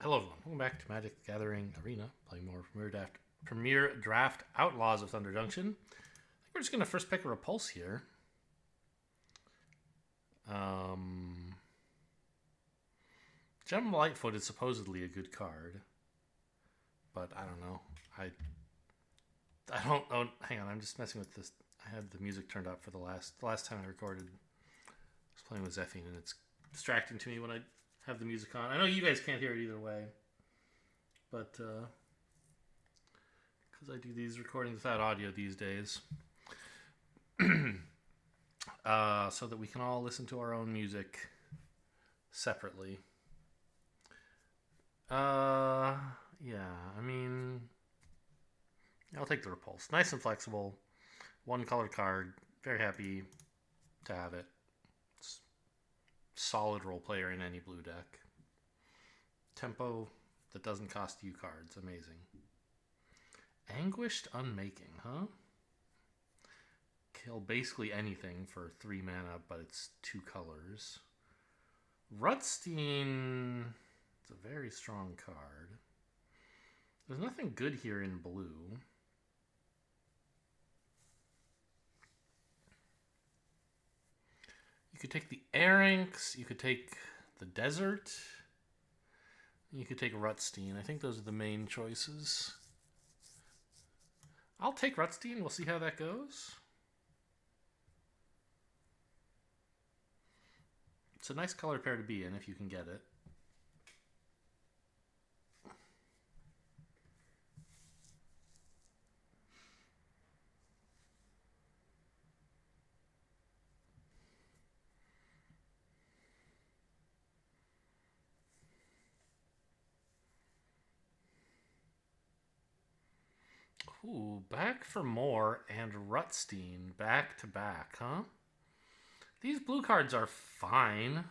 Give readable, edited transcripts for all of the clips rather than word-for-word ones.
Hello everyone, welcome back to Magic the Gathering Arena, playing more Premier Draft Outlaws of Thunder Junction. I think we're just going to first pick a Repulse here. Gem Lightfoot is supposedly a good card, but I don't know. I don't know. Hang on, I'm just messing with this. I had the music turned up for the last time I recorded. I was playing with Zephine and it's distracting to me when I have the music on. I know you guys can't hear it either way, but because I do these recordings without audio these days, so that we can all listen to our own music separately. Yeah, I mean, I'll take the Repulse. Nice and flexible. One color card. Very happy to have it. Solid role player in any blue deck. Tempo that doesn't cost you cards. Amazing. Anguished Unmaking, huh? Kill basically anything for 3 mana, but it's 2 colors. Rutstein is a very strong card. There's nothing good here in blue. You could take the Arinx, you could take the Desert, you could take Rutstein. I think those are the main choices. I'll take Rutstein, we'll see how that goes. It's a nice color pair to be in if you can get it. Ooh, Back for More and Rutstein back to back, huh? These blue cards are fine,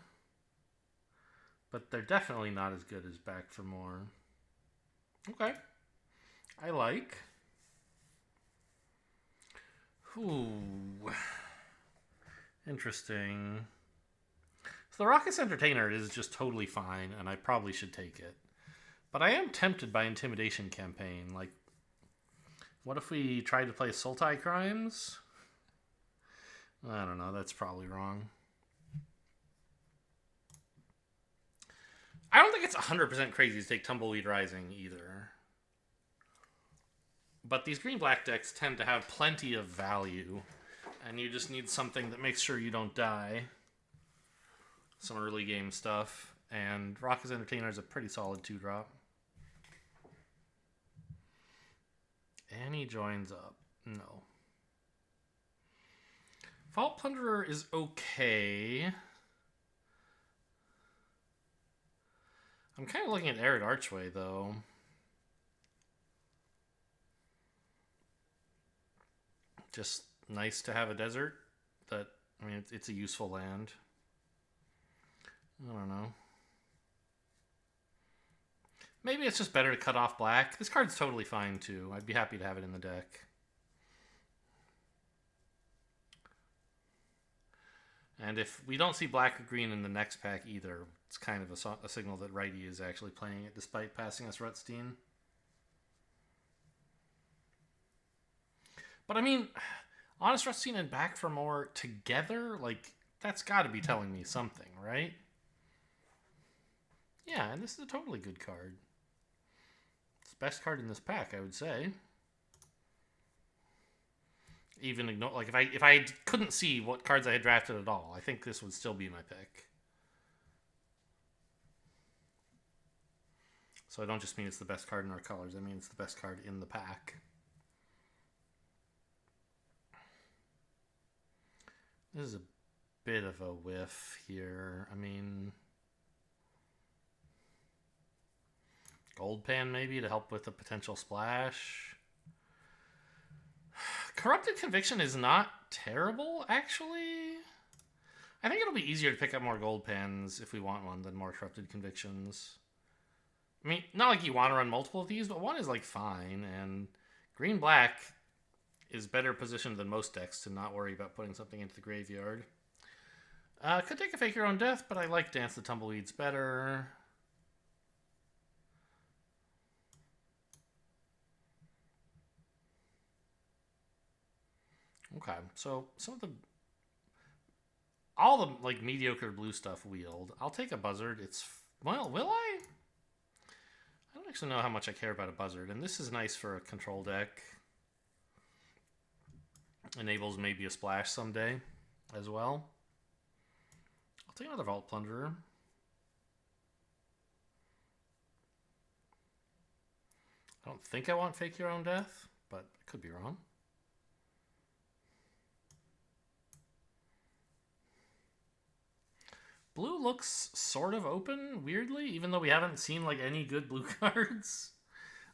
but they're definitely not as good as Back for More. Okay. I like. Ooh. Interesting. So the Raucous Entertainer is just totally fine, and I probably should take it. But I am tempted by Intimidation Campaign. Like, what if we tried to play Sultai Crimes? I don't know, that's probably wrong. I don't think it's 100% crazy to take Tumbleweed Rising either. But these green-black decks tend to have plenty of value, and you just need something that makes sure you don't die. Some early game stuff, and Raucous Entertainer is a pretty solid 2-drop. And he joins up. No. Vault Plunderer is okay. I'm kind of looking at Arid Archway, though. Just nice to have a desert. That, I mean, it's a useful land. I don't know. Maybe it's just better to cut off black. This card's totally fine, too. I'd be happy to have it in the deck. And if we don't see black or green in the next pack either, it's kind of a signal that righty is actually playing it despite passing us Rutstein. But I mean, Honest Rutstein and Back for More together, like, that's got to be telling me something, right? Yeah, and this is a totally good card. It's the best card in this pack, I would say. Even ignore, like, if I couldn't see what cards I had drafted at all, I think this would still be my pick. So I don't just mean it's the best card in our colors, I mean it's the best card in the pack. This is a bit of a whiff here. I mean, Gold Pan maybe to help with a potential splash. Corrupted Conviction is not terrible, actually. I think it'll be easier to pick up more Gold Pans if we want one than more Corrupted Convictions. I mean, not like you want to run multiple of these, but one is like fine, and green-black is better positioned than most decks to not worry about putting something into the graveyard. Could take a Fake Your Own Death, but I like Dance the Tumbleweeds better. Okay, so some of the all the like mediocre blue stuff wheeled. I'll take a buzzard. It's well, will I? I don't actually know how much I care about a buzzard, and this is nice for a control deck. Enables maybe a splash someday as well. I'll take another Vault Plunderer. I don't think I want Fake Your Own Death, but I could be wrong. Blue looks sort of open, weirdly, even though we haven't seen like any good blue cards.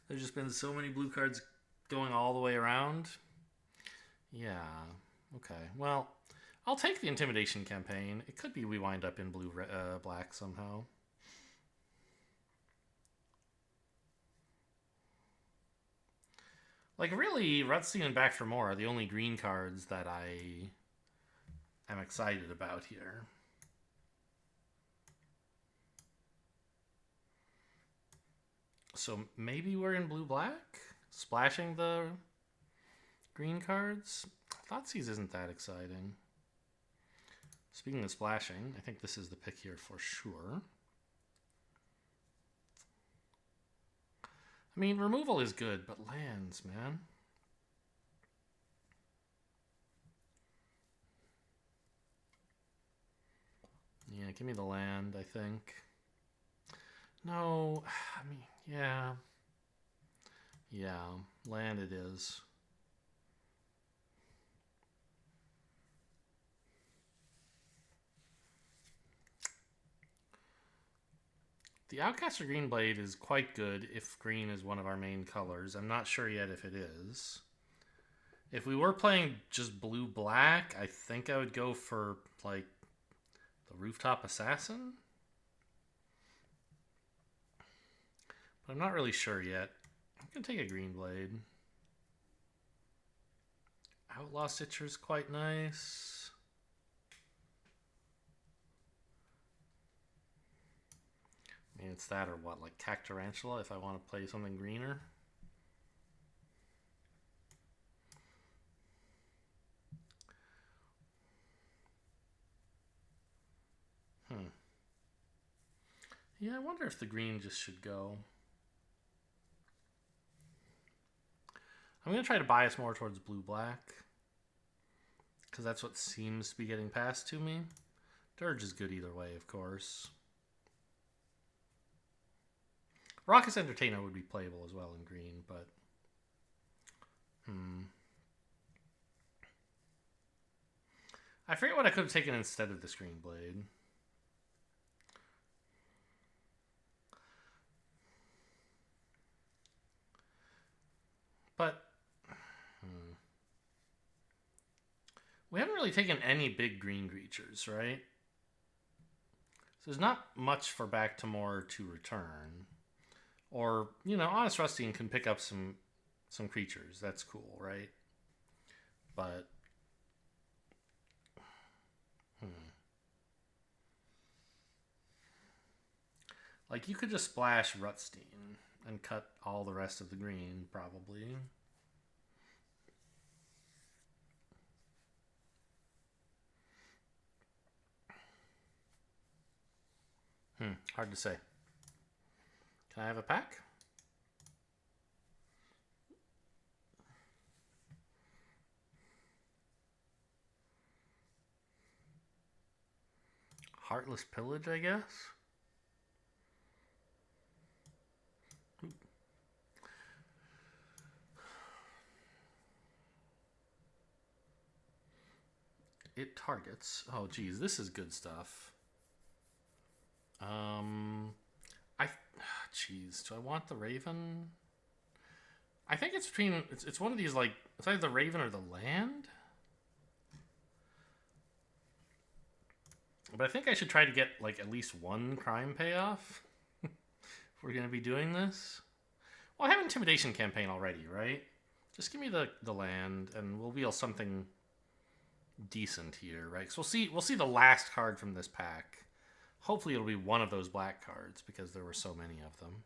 There's just been so many blue cards going all the way around. Yeah, okay. Well, I'll take the Intimidation campaign. It could be we wind up in blue black somehow. Like, really, Rutstein and Back for More are the only green cards that I am excited about here. So maybe we're in blue-black? Splashing the green cards? Thoughtseize isn't that exciting. Speaking of splashing, I think this is the pick here for sure. I mean, removal is good, but lands, man. Yeah, give me the land, I think. No, I mean, yeah. Yeah, land it is. The Outcaster Green Blade is quite good if green is one of our main colors. I'm not sure yet if it is. If we were playing just blue-black, I think I would go for, like, the Rooftop Assassin? But I'm not really sure yet. I'm going to take a Green Blade. Outlaw Stitcher's quite nice. I mean, it's that or what, like Cactarantula if I want to play something greener. Yeah, I wonder if the green just should go. I'm going to try to bias more towards blue-black, because that's what seems to be getting passed to me. Dirge is good either way, of course. Raucous Entertainer would be playable as well in green, but... I forget what I could have taken instead of the Green Blade. But... we haven't really taken any big green creatures, right? So there's not much for Back to More to return. Or, you know, Honest Rustine can pick up some creatures. That's cool, right? But... like, you could just splash Rutstein and cut all the rest of the green, probably. Hard to say. Can I have a pack? Heartless Pillage, I guess? It targets. Oh, geez, this is good stuff. Jeez, do I want the Raven? I think it's between, it's one of these, like, it's either the Raven or the land. But I think I should try to get, like, at least one crime payoff if we're going to be doing this. Well, I have an Intimidation campaign already, right? Just give me the land, and we'll wheel something decent here, right? So we'll see the last card from this pack. Hopefully it'll be one of those black cards, because there were so many of them.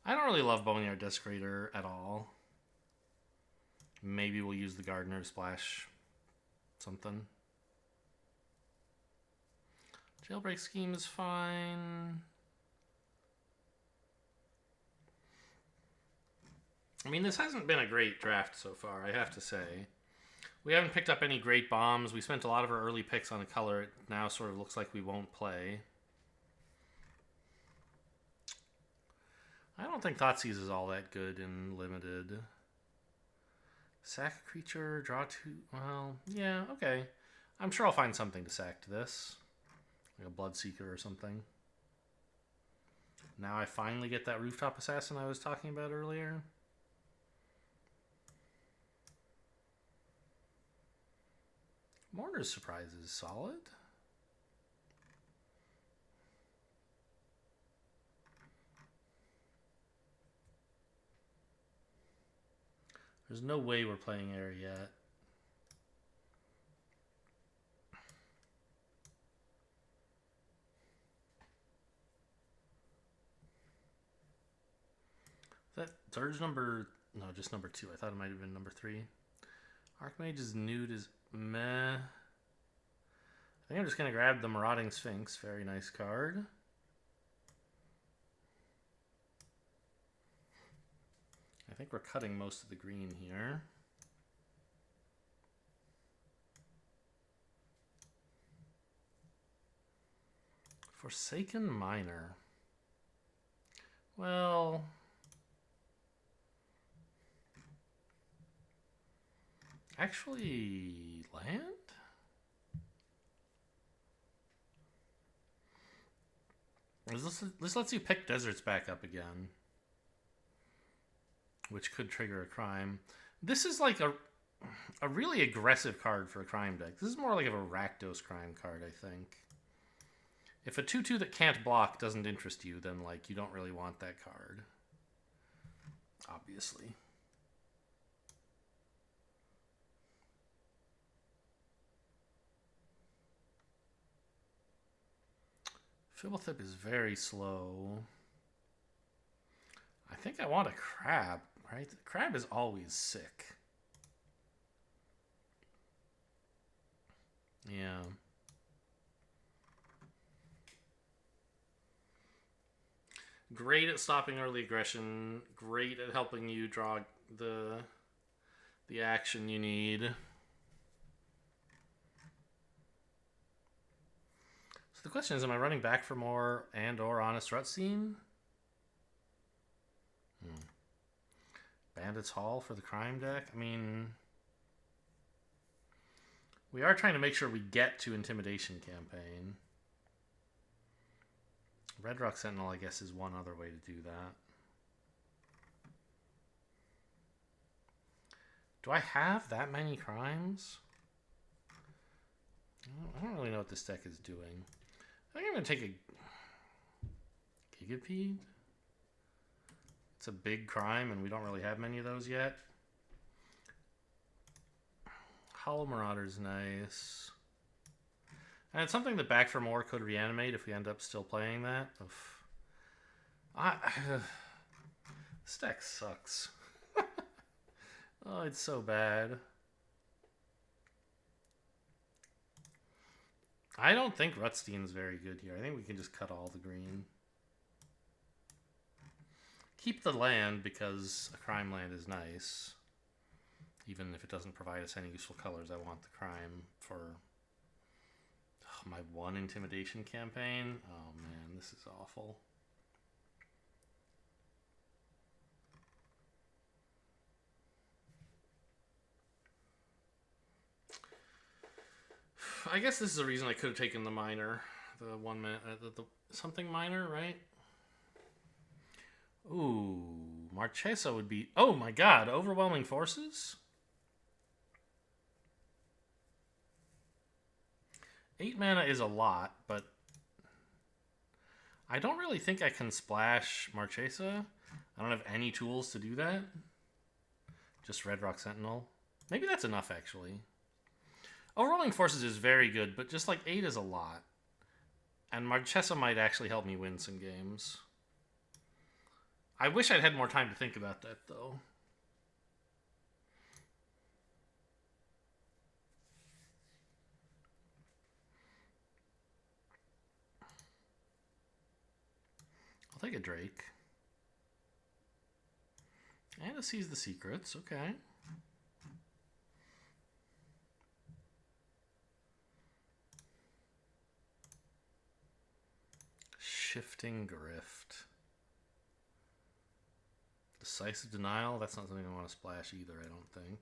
I don't really love Boneyard Desecrator at all. Maybe we'll use the gardener to splash something. Jailbreak scheme is fine. I mean, this hasn't been a great draft so far, I have to say. We haven't picked up any great bombs. We spent a lot of our early picks on a color it now sort of looks like we won't play. I don't think Thoughtseize is all that good in limited. Sack a creature, draw 2. Well, yeah, okay. I'm sure I'll find something to sack to this. Like a Bloodseeker or something. Now I finally get that Rooftop Assassin I was talking about earlier. Mourner's Surprise is solid. There's no way we're playing air yet. Is that Dirge number... No, just number 2. I thought it might have been number 3. Archmage's Nude is meh. I think I'm just going to grab the Marauding Sphinx. Very nice card. I think we're cutting most of the green here. Forsaken Miner. Well... Actually, land? This lets you pick deserts back up again, which could trigger a crime. This is like a really aggressive card for a crime deck. This is more like a Rakdos crime card, I think. If a 2/2 that can't block doesn't interest you, then like you don't really want that card. Obviously. Fibblethip is very slow. I think I want a crab, right? The crab is always sick. Yeah. Great at stopping early aggression. Great at helping you draw the action you need. The question is, am I running back for more and or Honest Rutscene? Bandit's Hall for the crime deck? I mean, we are trying to make sure we get to Intimidation Campaign. Red Rock Sentinel, I guess, is one other way to do that. Do I have that many crimes? I don't really know what this deck is doing. I think I'm going to take a Gigapede. It's a big crime, and we don't really have many of those yet. Hollow Marauder's nice. And it's something that Back for More could reanimate if we end up still playing that. This deck sucks. Oh, it's so bad. I don't think Rutstein's very good here. I think we can just cut all the green. Keep the land because a crime land is nice. Even if it doesn't provide us any useful colors, I want the crime for my one Intimidation campaign. Oh man, this is awful. I guess this is a reason I could have taken the miner, the 1 minute, the something miner, right? Ooh, Marchesa would be. Oh my God, Overwhelming Forces. 8 mana is a lot, but I don't really think I can splash Marchesa. I don't have any tools to do that. Just Red Rock Sentinel. Maybe that's enough, actually. Overwhelming Forces is very good, but just like 8 is a lot. And Marchesa might actually help me win some games. I wish I'd had more time to think about that, though. take a Drake. And it sees the secrets. Okay. Shifting Grift. Decisive Denial. That's not something I want to splash either, I don't think.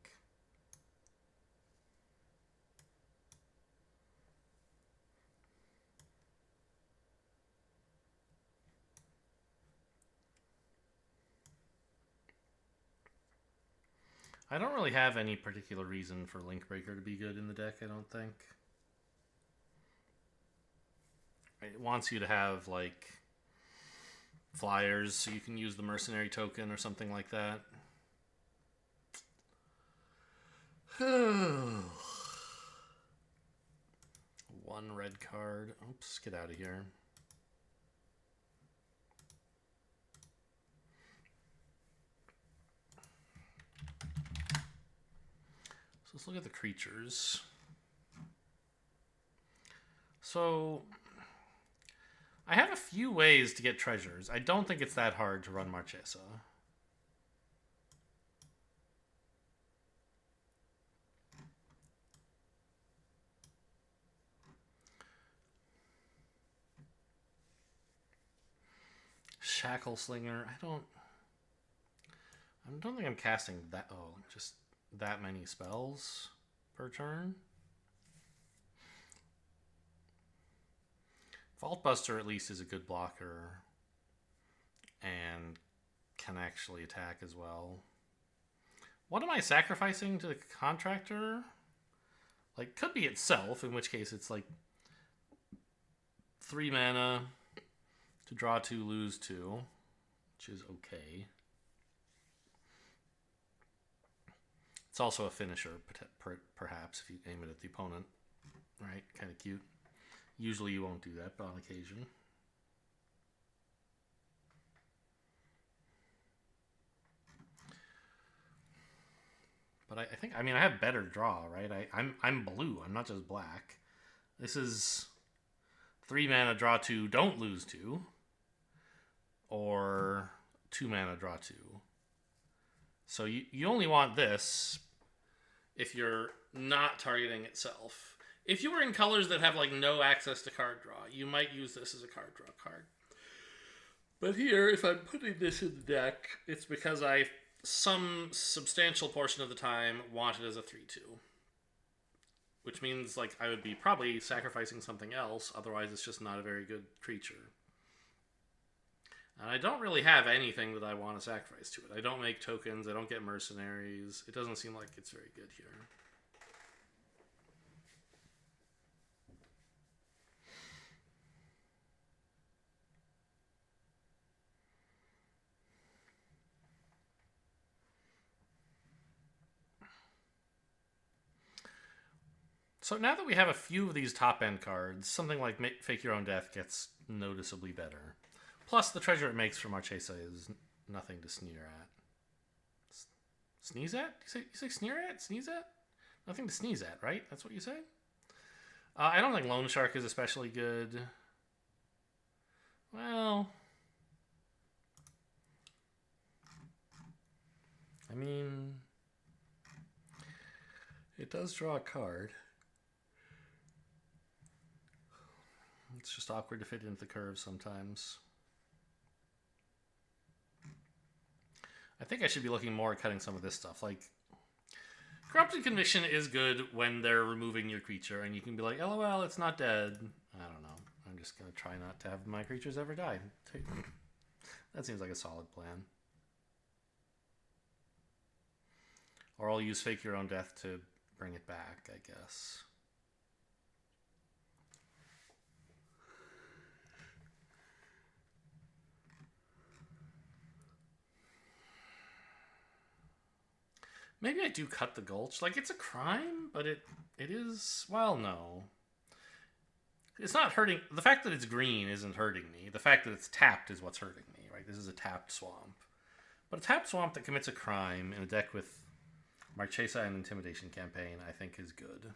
I don't really have any particular reason for Link Breaker to be good in the deck, I don't think. It wants you to have, like, flyers so you can use the mercenary token or something like that. One red card. Oops, get out of here. So let's look at the creatures. So I have a few ways to get treasures. I don't think it's that hard to run Marchesa. Shackle Slinger. I don't think I'm casting that. Oh, just that many spells per turn. Vault Buster at least is a good blocker and can actually attack as well. What am I sacrificing to the Contractor? Like, could be itself, in which case it's like 3 mana to draw 2, lose 2, which is okay. It's also a finisher, perhaps, if you aim it at the opponent. Right? Kind of cute. Usually you won't do that, but on occasion. But I think, I mean, I have better draw, right? I'm blue. I'm not just black. This is 3 mana, draw 2, don't lose 2. Or 2 mana, draw 2. So you only want this if you're not targeting itself. If you were in colors that have like no access to card draw, you might use this as a card draw card. But here, if I'm putting this in the deck, it's because I, some substantial portion of the time, want it as a 3/2. Which means like I would be probably sacrificing something else, otherwise it's just not a very good creature. And I don't really have anything that I want to sacrifice to it. I don't make tokens. I don't get mercenaries. It doesn't seem like it's very good here. So now that we have a few of these top-end cards, something like Fake Your Own Death gets noticeably better. Plus, the treasure it makes for Marchesa is nothing to sneer at. Sneeze at? You say sneer at? Sneeze at? Nothing to sneeze at, right? That's what you say? I don't think Loan Shark is especially good. Well, I mean, it does draw a card. It's just awkward to fit into the curve sometimes. I think I should be looking more at cutting some of this stuff. Like, Corrupted Conviction is good when they're removing your creature, and you can be like, LOL, it's not dead. I don't know. I'm just going to try not to have my creatures ever die. That seems like a solid plan. Or I'll use Fake Your Own Death to bring it back, I guess. Maybe I do cut the Gulch. Like, it's a crime, but it is... Well, no. It's not hurting... The fact that it's green isn't hurting me. The fact that it's tapped is what's hurting me, right? This is a tapped swamp. But a tapped swamp that commits a crime in a deck with Marchesa and Intimidation Campaign, I think, is good.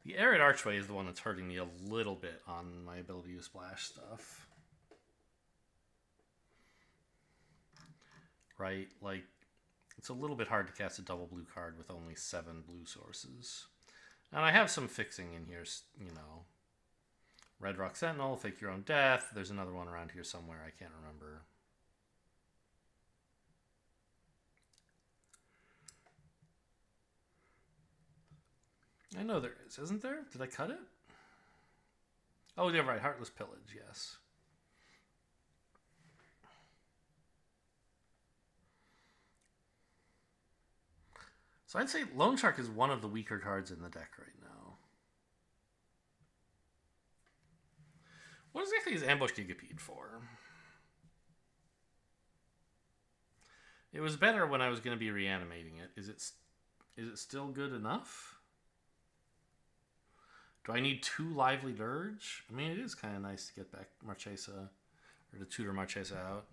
The Arid Archway is the one that's hurting me a little bit on my ability to splash stuff. Right? Like, it's a little bit hard to cast a double blue card with only 7 blue sources. And I have some fixing in here, you know. Red Rock Sentinel, Fake Your Own Death. There's another one around here somewhere. I can't remember. I know there is, isn't there? Did I cut it? Oh, yeah, right. Heartless Pillage, yes. So I'd say Loan Shark is one of the weaker cards in the deck right now. What exactly is Ambush Gigapede for? It was better when I was going to be reanimating it. Is it still good enough? Do I need 2 Lively Dirge? I mean, it is kind of nice to get back Marchesa, or to tutor Marchesa out.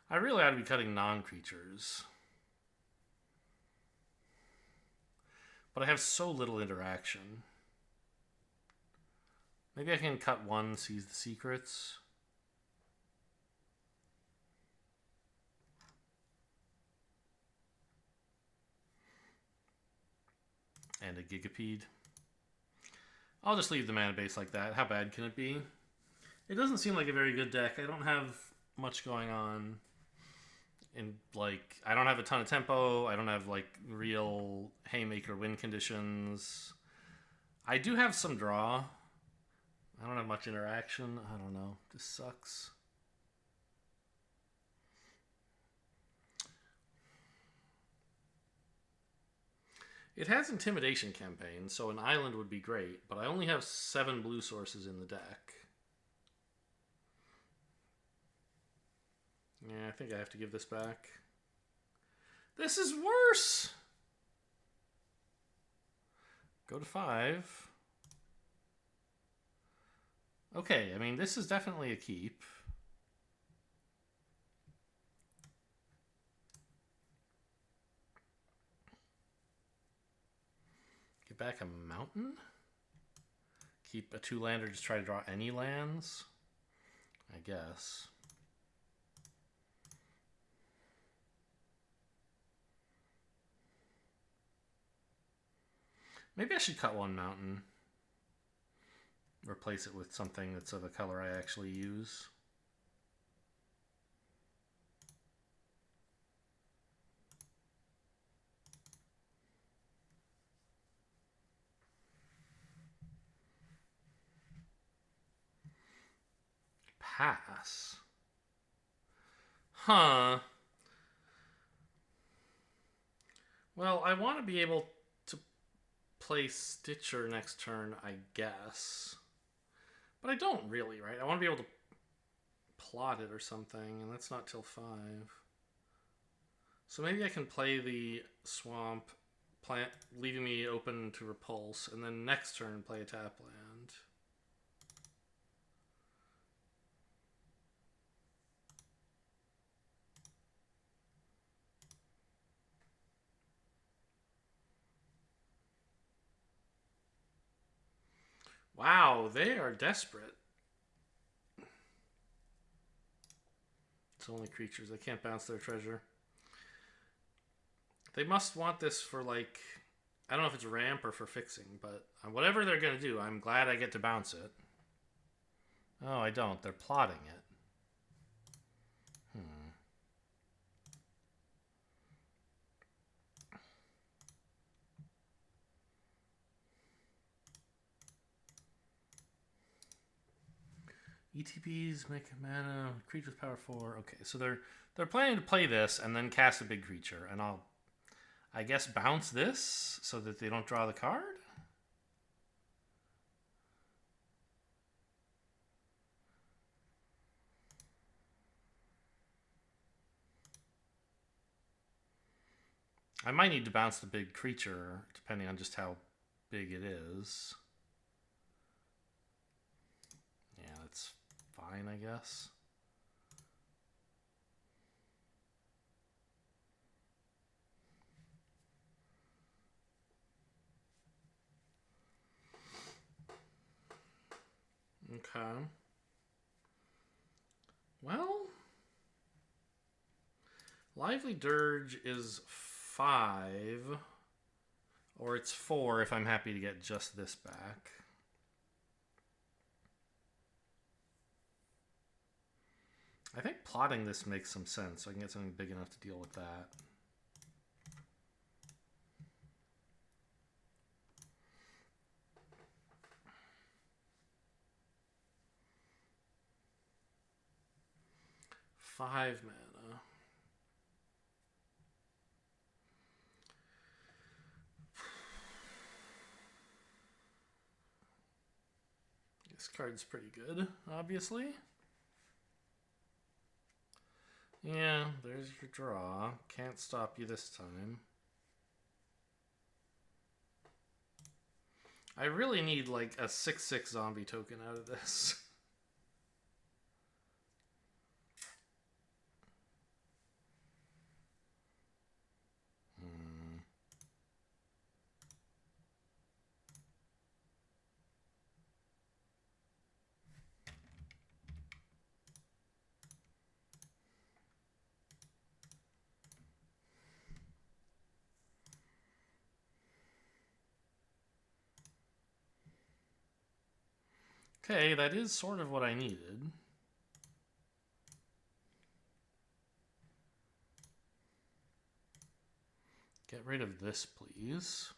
I really ought to be cutting non-creatures. But I have so little interaction. Maybe I can cut 1, Seize the Secrets. And a Gigapede. I'll just leave the mana base like that. How bad can it be? It doesn't seem like a very good deck. I don't have much going on. I don't have a ton of tempo. I don't have like real haymaker win conditions. I do have some draw. I don't have much interaction. I don't know. This sucks. It has Intimidation Campaign, so an island would be great, but I only have 7 blue sources in the deck. Yeah, I think I have to give this back. This is worse! Go to 5. Okay, I mean, this is definitely a keep. Get back a mountain? Keep a 2-lander, just try to draw any lands? I guess. Maybe I should cut 1 mountain. Replace it with something that's of a color I actually use. Pass. Huh. Well, I want to be able to play Stitcher next turn, I guess. But I don't really, right? I want to be able to plot it or something, and that's not till 5. So maybe I can play the swamp, plant, leaving me open to repulse, and then next turn play a tap land. Wow, they are desperate. It's only creatures. They can't bounce their treasure. They must want this for, like, I don't know if it's ramp or for fixing, but whatever they're going to do, I'm glad I get to bounce it. Oh, I don't. They're plotting it. ETBs make a mana, creatures power 4. Okay, so they're planning to play this and then cast a big creature, and I guess bounce this so that they don't draw the card? I might need to bounce the big creature, depending on just how big it is. Yeah, fine, I guess. Okay. Well, Lively Dirge is 5, or it's 4 if I'm happy to get just this back. I think plotting this makes some sense, so I can get something big enough to deal with that. Five mana. This card's pretty good, obviously. Yeah, there's your draw. Can't stop you this time. I really need like a 6/6 zombie token out of this. Okay, that is sort of what I needed. Get rid of this, please.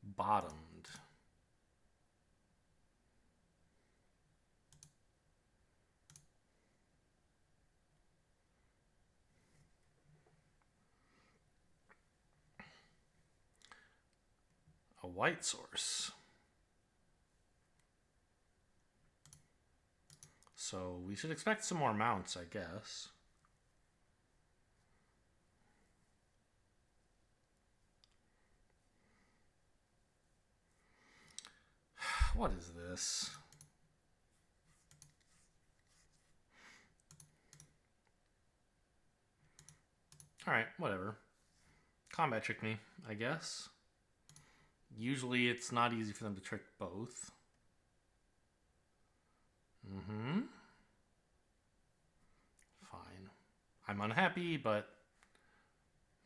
Bottomed. A white source. So we should expect some more mounts, I guess. What is this? Alright, whatever. Combat tricked me, I guess. Usually it's not easy for them to trick both. Fine. I'm unhappy, but,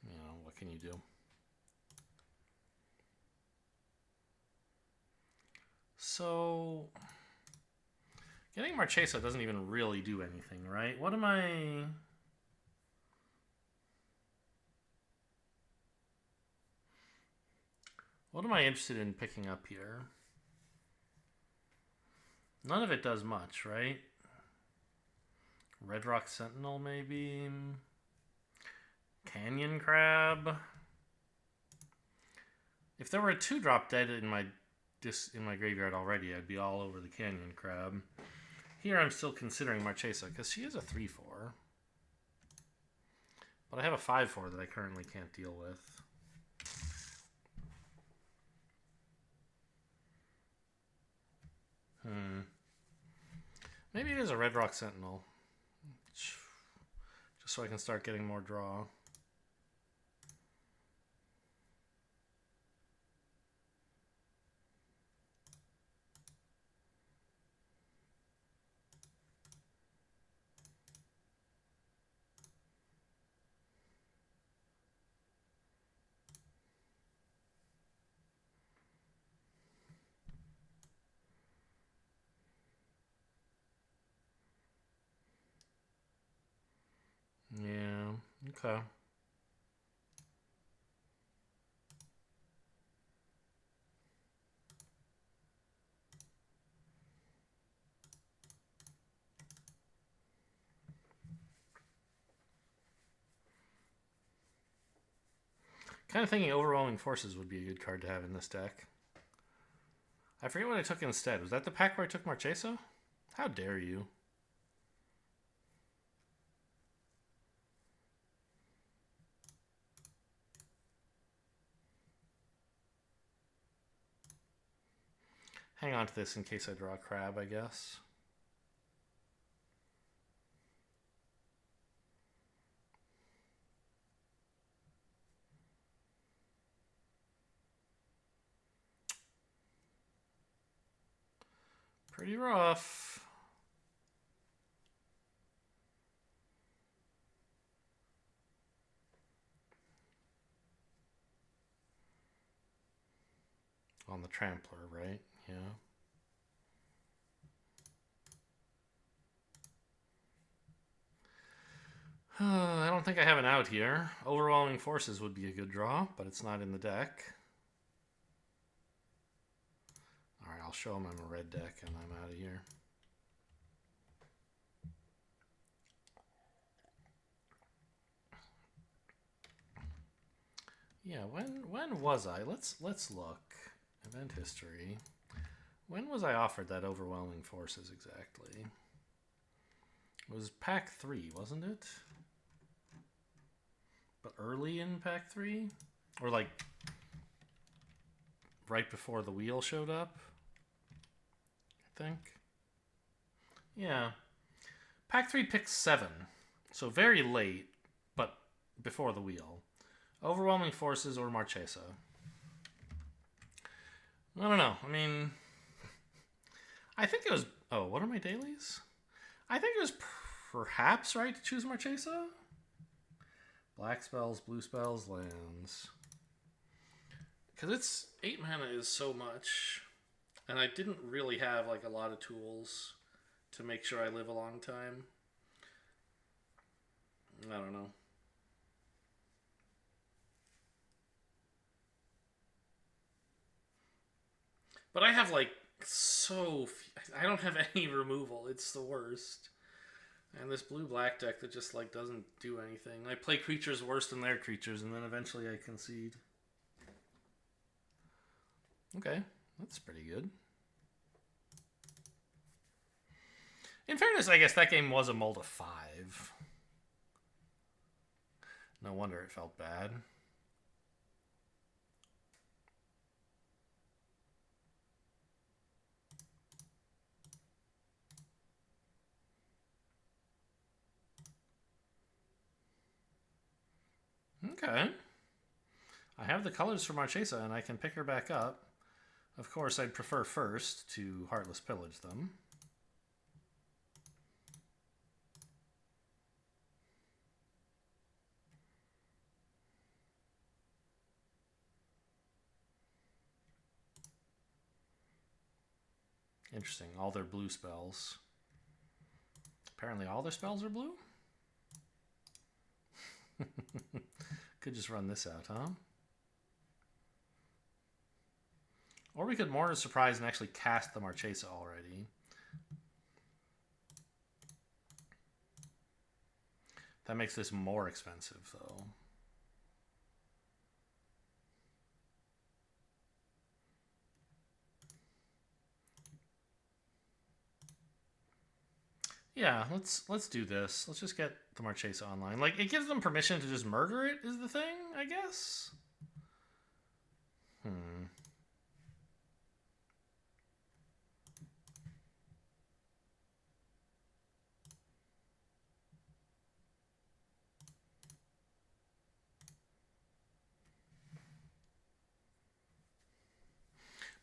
you know, what can you do? So, getting Marchesa doesn't even really do anything, right? What am I... What am I interested in picking up here? None of it does much, right? Red Rock Sentinel, maybe? Canyon Crab? If there were a 2-drop dead in my graveyard already, I'd be all over the Canyon Crab. Here I'm still considering Marchesa, because she is a 3/4. But I have a 5/4 that I currently can't deal with. Maybe it is a Red Rock Sentinel. Just so I can start getting more draw. Yeah, okay. Kind of thinking Overwhelming Forces would be a good card to have in this deck. I forget what I took instead. Was that the pack where I took Marchesa? How dare you? hang on to this in case I draw a crab, I guess. Pretty rough. On the trampler, right? Yeah. I don't think I have an out here. Overwhelming Forces would be a good draw, but it's not in the deck. Alright, I'll show him I'm a red deck and I'm out of here. Yeah, when was I? Let's look. Event history. When was I offered that Overwhelming Forces exactly? It was pack 3, wasn't it? But early in pack 3? Or like right before the wheel showed up? I think. Yeah. Pack 3 picks 7. So very late, but before the wheel. Overwhelming Forces or Marchesa. I don't know. I mean, I think it was... Oh, what are my dailies? I think it was perhaps right to choose Marchesa. Black spells, blue spells, lands. Because it's 8 mana is so much. And I didn't really have like a lot of tools to make sure I live a long time. I don't know. But I have like I don't have any removal. It's the worst. And this blue-black deck that just like doesn't do anything. I play creatures worse than their creatures, and then eventually I concede. Okay, that's pretty good. In fairness, I guess that game was a mold of 5. No wonder it felt bad. Okay. I have the colors for Marchesa, and I can pick her back up. Of course, I'd prefer first to Heartless Pillage them. Interesting. All their blue spells. Apparently all their spells are blue? Could just run this out, huh? Or we could more surprise and actually cast the Marchesa already. That makes this more expensive, though. Yeah, let's do this. Let's just get the Marchesa online. Like, it gives them permission to just murder it, is the thing, I guess?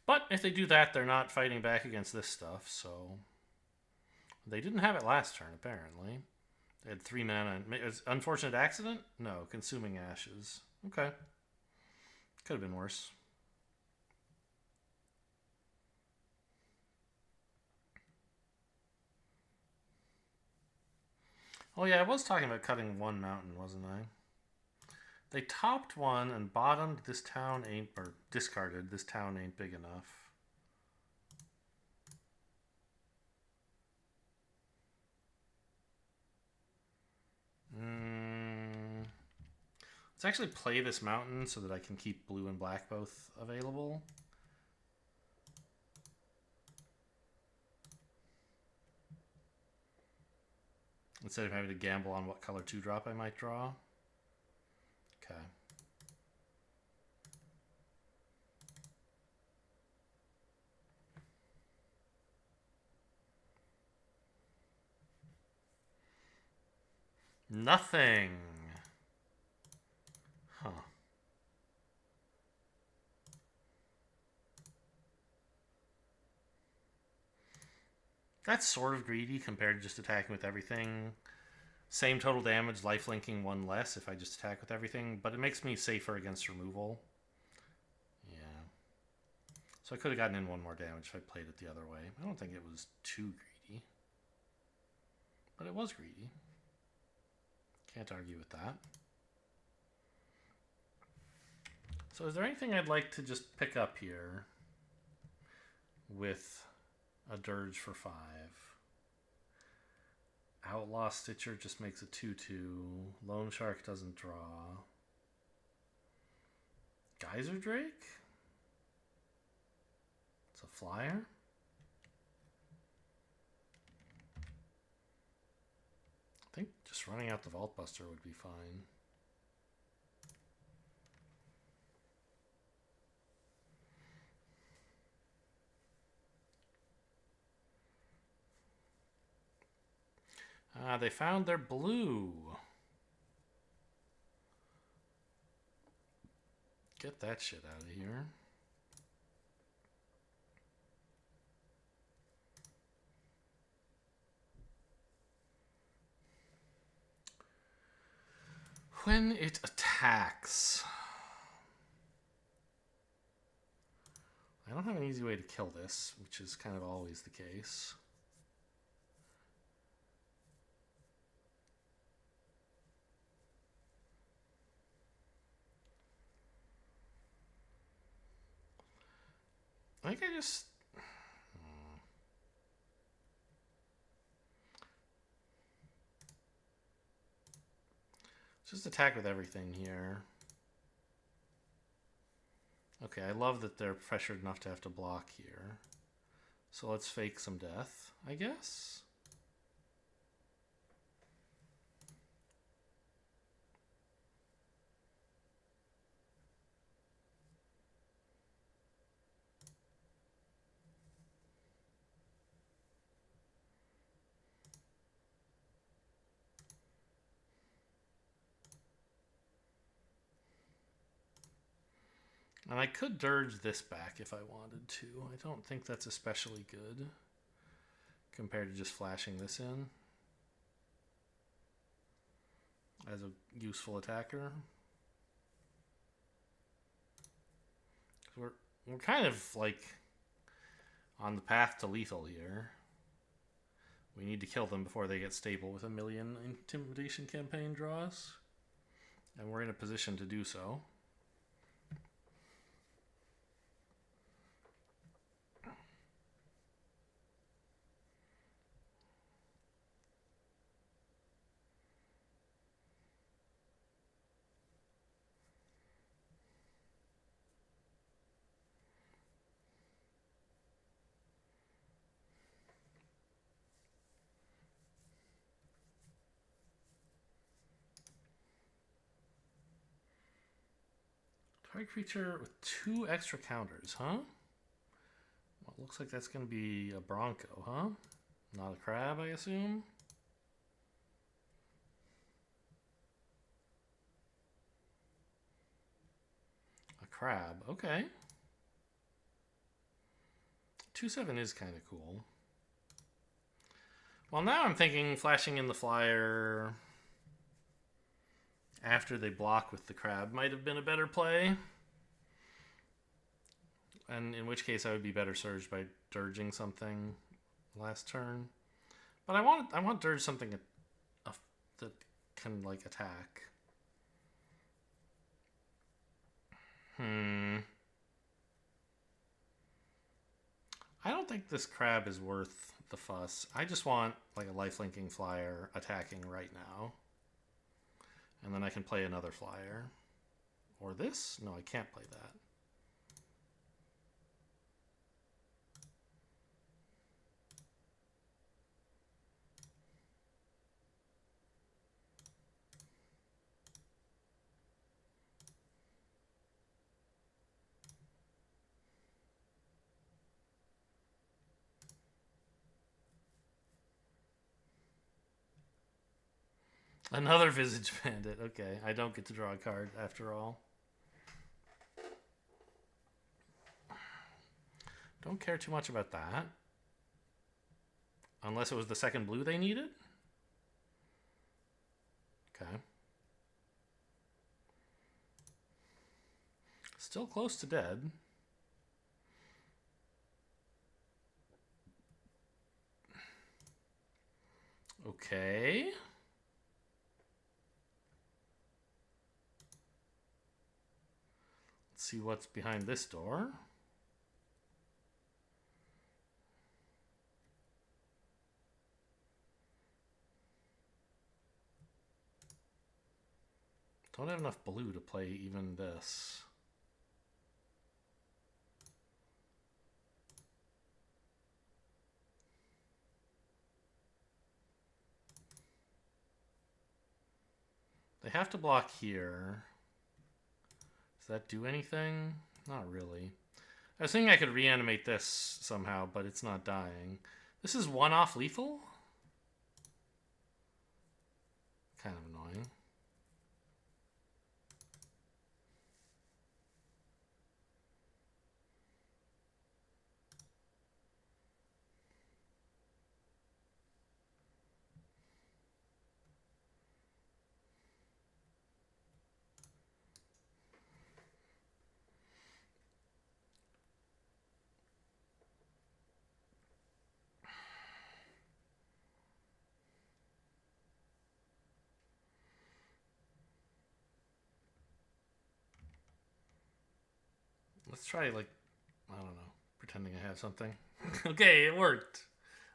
But if they do that, they're not fighting back against this stuff, so... They didn't have it last turn, apparently. They had 3 mana. Unfortunate accident? No, Consuming Ashes. Okay. Could have been worse. Oh yeah, I was talking about cutting 1 mountain, wasn't I? They topped 1 and bottomed this town ain't... Or discarded this town ain't big enough. Let's actually play this mountain so that I can keep blue and black both available. Instead of having to gamble on what color 2-drop I might draw. Okay. Nothing. Huh. That's sort of greedy compared to just attacking with everything. Same total damage, life linking one less if I just attack with everything, but it makes me safer against removal. Yeah. So I could have gotten in one more damage if I played it the other way. I don't think it was too greedy. But it was greedy. Can't argue with that. So is there anything I'd like to just pick up here with a Dirge for 5? Outlaw Stitcher just makes a 2-2. Loan Shark doesn't draw. Geyser Drake? It's a flyer? I think just running out the Vault Buster would be fine. They found their blue. Get that shit out of here. When it attacks, I don't have an easy way to kill this, which is kind of always the case. I think I just attack with everything here. Okay, I love that they're pressured enough to have to block here. So let's fake some death, I guess. And I could dirge this back if I wanted to. I don't think that's especially good compared to just flashing this in as a useful attacker. We're kind of like on the path to lethal here. We need to kill them before they get stable with 1,000,000 Intimidation Campaign draws. And we're in a position to do so. Target creature with 2 extra counters, huh? Well, it looks like that's going to be a Bronco, huh? Not a crab, I assume? A crab, okay. 2/7 is kind of cool. Well, now I'm thinking flashing in the flyer after they block with the crab might have been a better play. And in which case I would be better surged by dirging something last turn. But I want dirge something that can like attack. I don't think this crab is worth the fuss. I just want like a lifelinking flyer attacking right now. And then I can play another flyer. Or this? No, I can't play that. Another Visage Bandit. Okay, I don't get to draw a card after all. Don't care too much about that. Unless it was the second blue they needed? Okay. Still close to dead. Okay. Let's see what's behind this door. Don't have enough blue to play even this. They have to block here. Does that do anything? Not really. I was thinking I could reanimate this somehow, but it's not dying. This is one-off lethal? Kind of annoying. Let's try, like, I don't know, pretending I have something. Okay, it worked.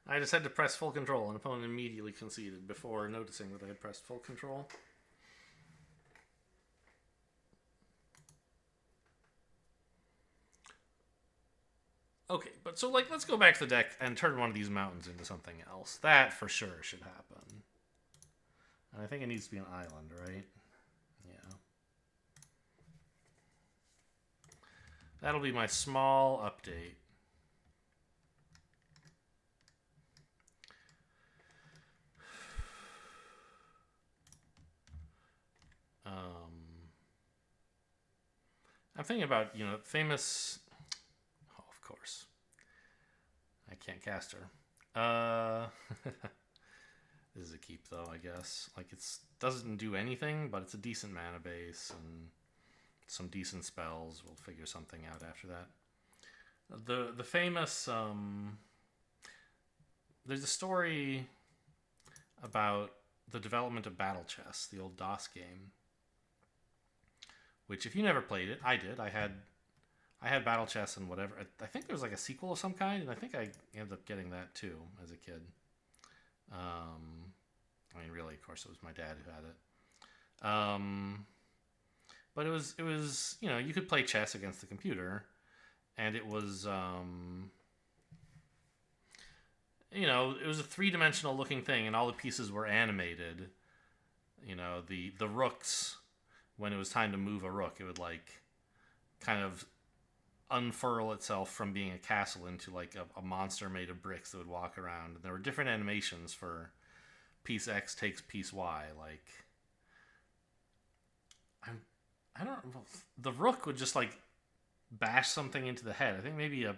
I just had to press full control, and opponent immediately conceded before noticing that I had pressed full control. Okay, but so, like, let's go back to the deck and turn one of these mountains into something else. That for sure should happen. And I think it needs to be an island, right? Yeah. That'll be my small update. I'm thinking about, famous... Oh, of course. I can't cast her. This is a keep, though, I guess. Like, it doesn't do anything, but it's a decent mana base, and some decent spells. We'll figure something out after that. The famous... there's a story about the development of Battle Chess, the old DOS game. Which, if you never played it, I did. I had Battle Chess and whatever. I think there was like a sequel of some kind, and I think I ended up getting that too as a kid. I mean, really, of course, it was my dad who had it. But it was you could play chess against the computer, and it was it was a three-dimensional looking thing, and all the pieces were animated. The rooks. When it was time to move a rook, it would like kind of unfurl itself from being a castle into like a monster made of bricks that would walk around. And there were different animations for piece X takes piece Y. Like I don't know. The rook would just like bash something into the head. I think maybe a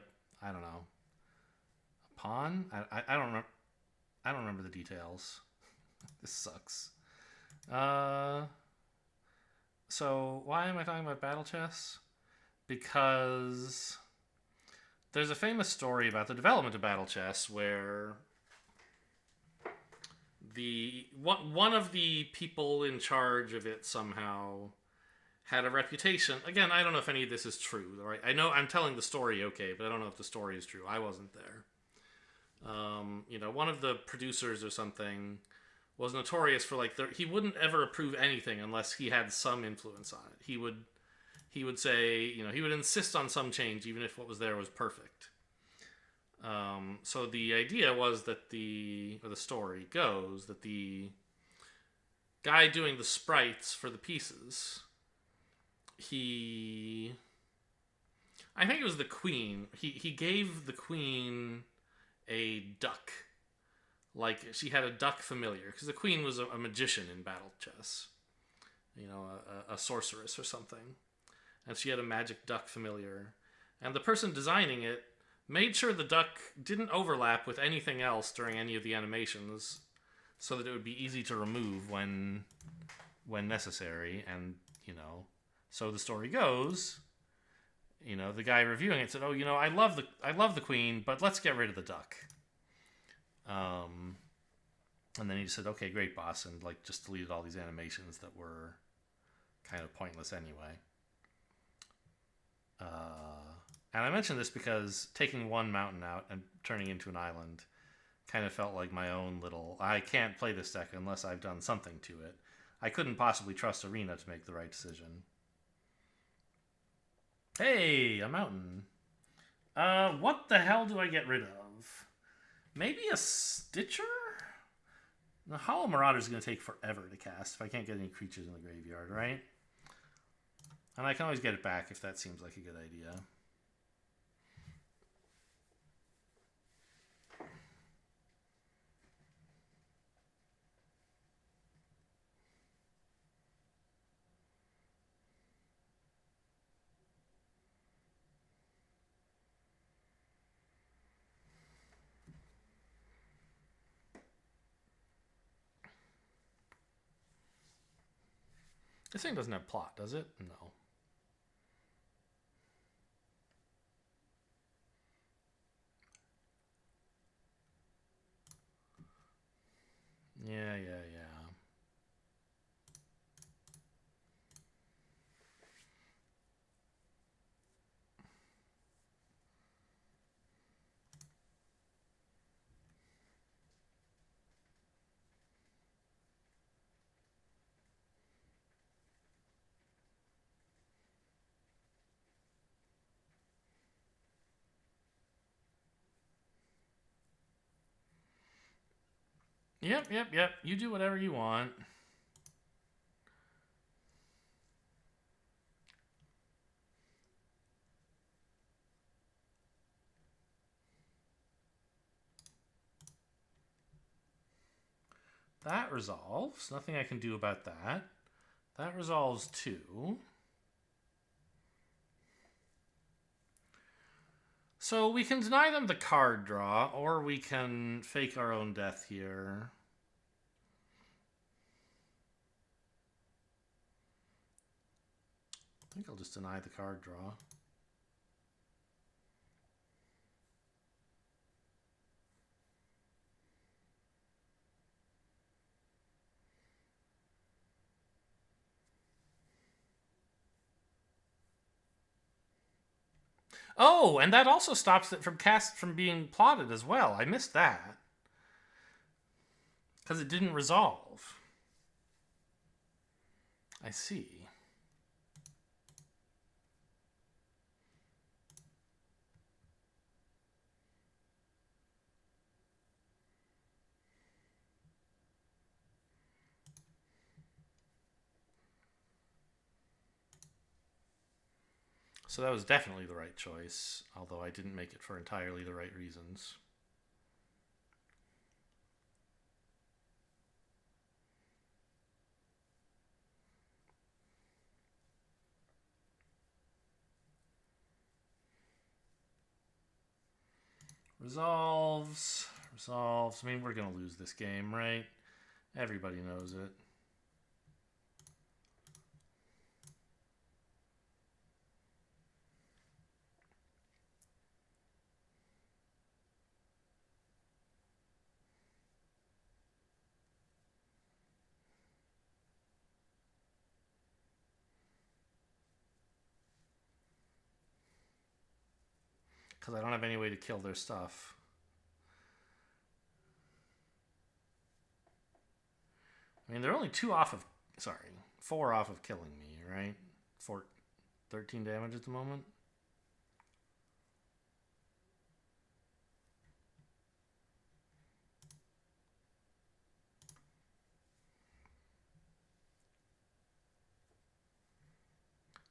pawn. I don't remember. I don't remember the details. This sucks. So why am I talking about Battle Chess? Because there's a famous story about the development of Battle Chess where one of the people in charge of it somehow had a reputation. Again, I don't know if any of this is true. Right? I know I'm telling the story okay, but I don't know if the story is true. I wasn't there. One of the producers or something was notorious for he wouldn't ever approve anything unless he had some influence on it. He would say, he would insist on some change even if what was there was perfect. So the idea was that the story goes that the guy doing the sprites for the pieces, I think it was the queen. He gave the queen a duck. Like she had a duck familiar, because the queen was a magician in battle chess, you know, a sorceress or something, and she had a magic duck familiar, and the person designing it made sure the duck didn't overlap with anything else during any of the animations, so that it would be easy to remove when necessary. And so the story goes, the guy reviewing it said, "Oh, I love the queen, but let's get rid of the duck." And then he said, "Okay, great, boss," and just deleted all these animations that were kind of pointless anyway. And I mention this because taking one mountain out and turning into an island kind of felt like my own little, I can't play this deck unless I've done something to it. I couldn't possibly trust Arena to make the right decision. Hey, a mountain. What the hell do I get rid of? Maybe a Stitcher? The Hollow Marauder is going to take forever to cast if I can't get any creatures in the graveyard, right? And I can always get it back if that seems like a good idea. This thing doesn't have plot, does it? No. Yeah. Yep. You do whatever you want. That resolves. Nothing I can do about that. That resolves too. So we can deny them the card draw, or we can fake our own death here. I think I'll just deny the card draw. Oh, and that also stops it from being plotted as well. I missed that. Because it didn't resolve. I see. So that was definitely the right choice, although I didn't make it for entirely the right reasons. Resolves. I mean, we're going to lose this game, right? Everybody knows it. Because I don't have any way to kill their stuff. I mean, they're only 4 off of killing me, right? 13 damage at the moment.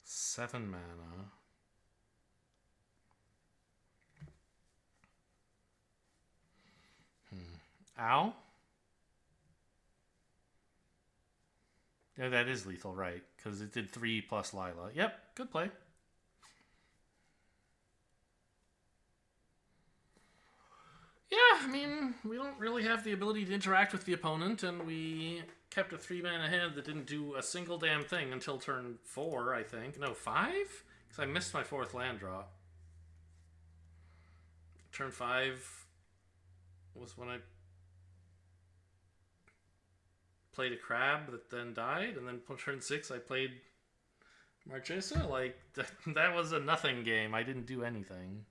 Seven mana. Ow. Yeah, that is lethal, right? Because it did 3 plus Lila. Yep, good play. Yeah, I mean, we don't really have the ability to interact with the opponent, and we kept a 3-man ahead that didn't do a single damn thing until turn 4, I think. No, 5? Because I missed my 4th land draw. Turn 5 was when I played a crab that then died, and then turn 6 I played Marchesa. Like, that was a nothing game. I didn't do anything.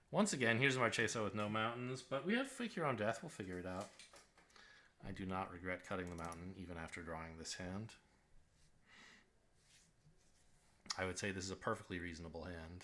Once again, here's Marchesa with no mountains, but we have Fake Your Own Death. We'll figure it out. I do not regret cutting the mountain, even after drawing this hand. I would say this is a perfectly reasonable hand.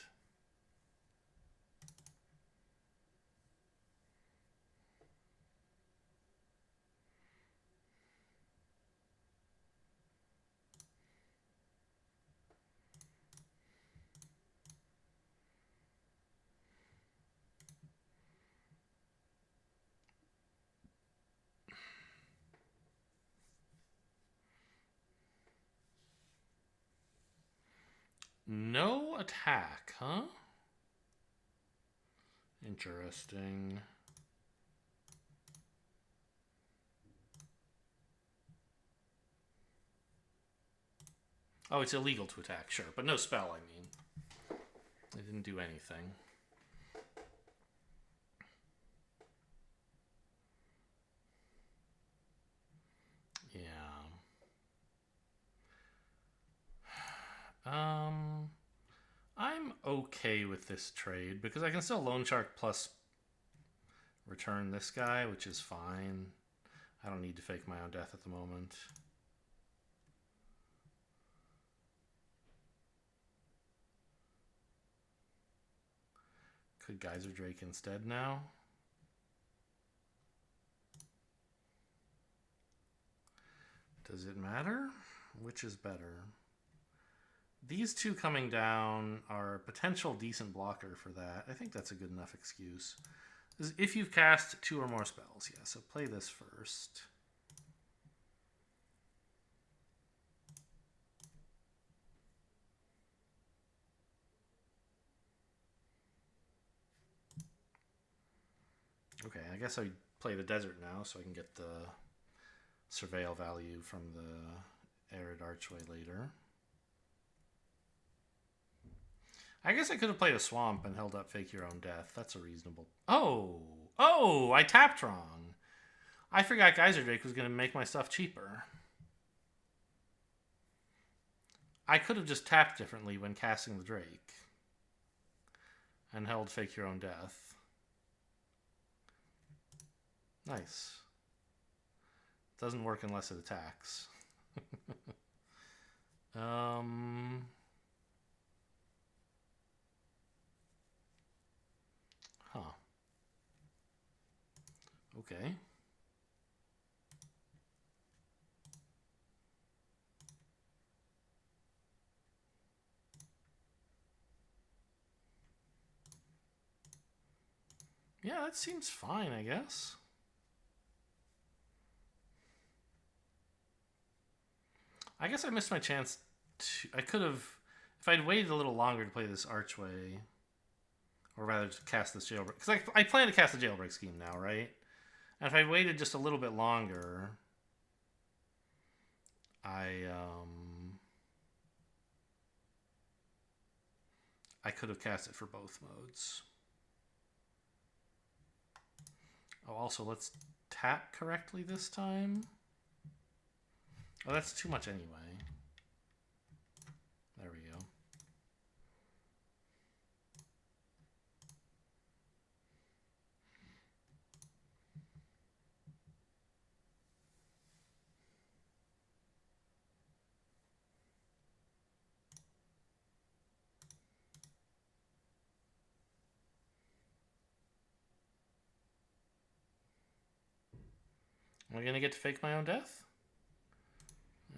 No attack, huh? Interesting. Oh, it's illegal to attack, sure. But no spell, I mean. It didn't do anything. Yeah. I'm okay with this trade because I can still Loan Shark plus return this guy, which is fine. I don't need to Fake My Own Death at the moment. Could Geyser Drake instead now? Does it matter? Which is better? These two coming down are a potential decent blocker for that. I think that's a good enough excuse. If you've cast 2 or more spells, yeah, so play this first. Okay, I guess I play the desert now so I can get the surveil value from the arid archway later. I guess I could have played a swamp and held up Fake Your Own Death. That's a reasonable... Oh, I tapped wrong. I forgot Geyser Drake was going to make my stuff cheaper. I could have just tapped differently when casting the Drake. And held Fake Your Own Death. Nice. Doesn't work unless it attacks. Huh. Okay. Yeah, that seems fine, I guess. I guess I missed my chance to... I could have... If I'd waited a little longer to play this archway... Or rather, to cast this jailbreak... Because I plan to cast the jailbreak scheme now, right? And if I waited just a little bit longer... I could have cast it for both modes. Oh, also, let's tap correctly this time. Oh, that's too much anyway. There we go. Am I going to get to Fake My Own Death?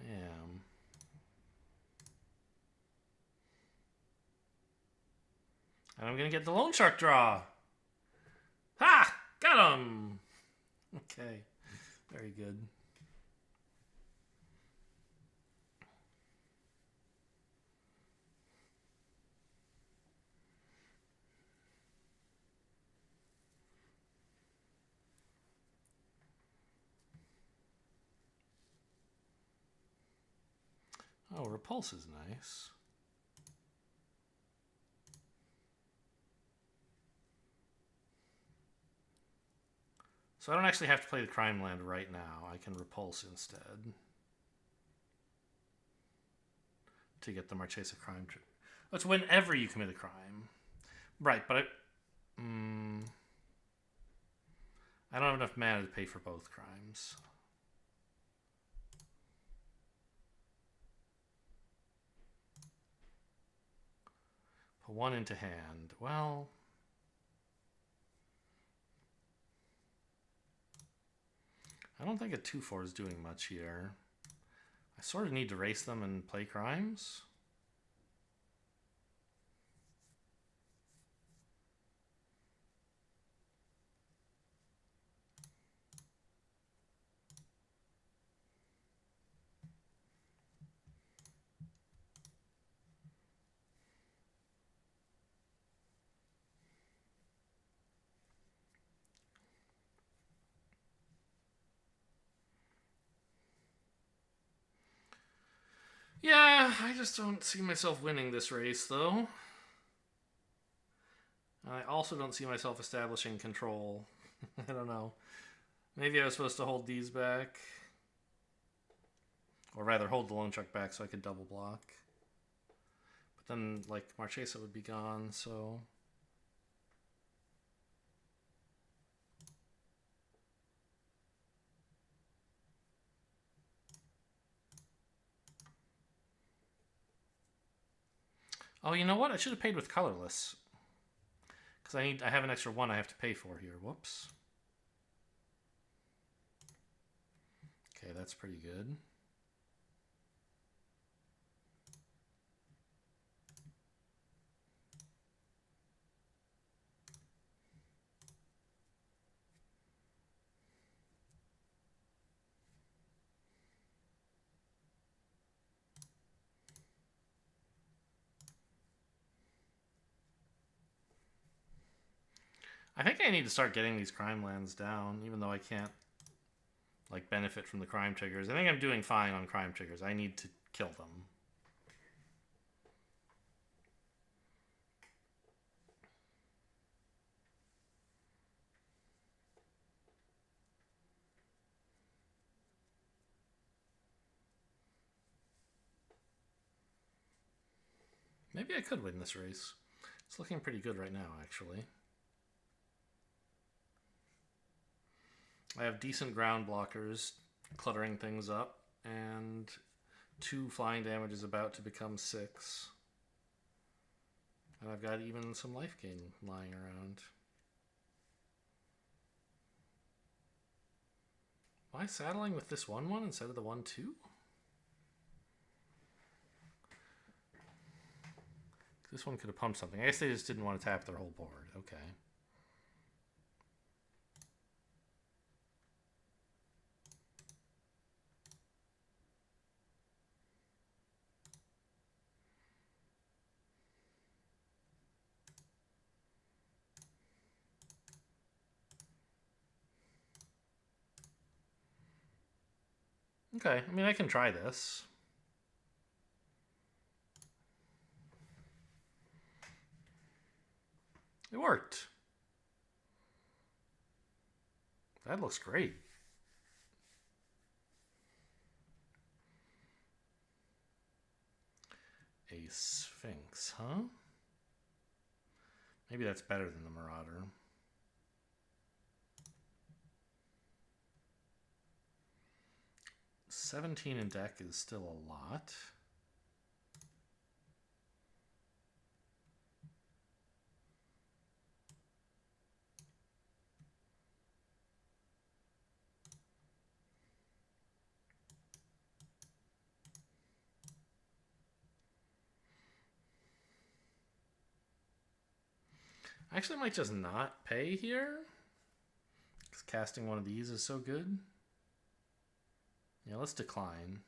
I am. And I'm going to get the Loan Shark draw. Ha! Got him! Okay, very good. Oh, repulse is nice. So I don't actually have to play the crime land right now. I can repulse instead to get the Marchesa crime. That's whenever you commit a crime. Right, but I don't have enough mana to pay for both crimes. Put one into hand. Well, I don't think a 2/4 is doing much here. I sort of need to race them and play crimes. Yeah, I just don't see myself winning this race, though. I also don't see myself establishing control. I don't know. Maybe I was supposed to hold these back. Or rather, hold the Lone Truck back so I could double block. But then, like, Marchesa would be gone, so... Oh, you know what? I should have paid with colorless. Because I have an extra one I have to pay for here. Whoops. Okay, that's pretty good. I think I need to start getting these crime lands down, even though I can't like benefit from the crime triggers. I think I'm doing fine on crime triggers. I need to kill them. Maybe I could win this race. It's looking pretty good right now, actually. I have decent ground blockers, cluttering things up, and 2 flying damage is about to become 6. And I've got even some life gain lying around. Why saddling with this 1/1 instead of the 1/2? This one could have pumped something. I guess they just didn't want to tap their whole board. Okay. Okay, I mean, I can try this. It worked. That looks great. A Sphinx, huh? Maybe that's better than the Marauder. 17 in deck is still a lot. I actually might just not pay here. Because casting one of these is so good. Yeah, let's decline.